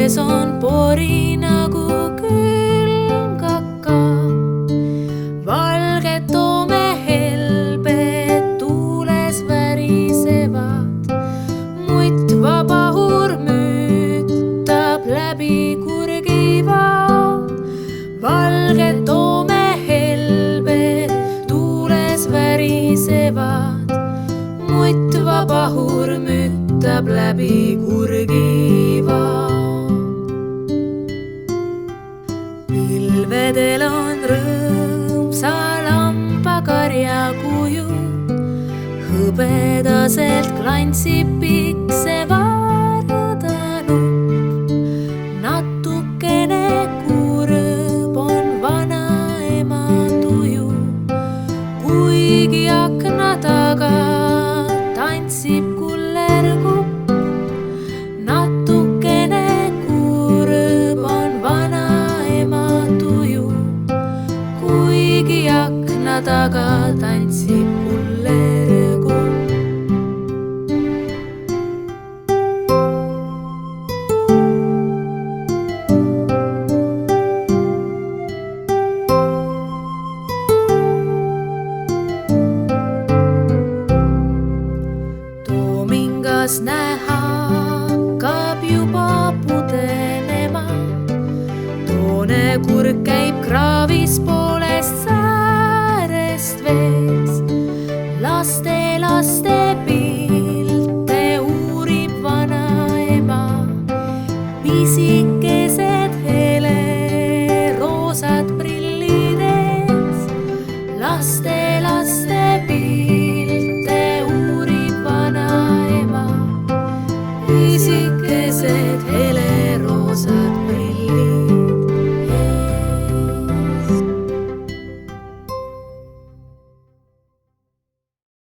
käes on pori nagu külmkaka. Valged toomehelbed tuules värisevad. Muitva pahur müütab läbi kurgivao. Valged toomehelbed tuules värisevad. Muitva pahur müütab läbi kurgivao. Pilvedel on rõõmsa lambakarja kuju. Hõbedaselt klantsib pikse vardanupp. Natukene kurb on vanaema tuju, kuigi akna taga tantsib kullerkupp. Natukene kurb on vanaema tuju, kuigi akna taga tantsib kullerkupp. Toomingas näha hakkab juba pudenema. Toone kurg käib kraavis poolest säärest veest. Laste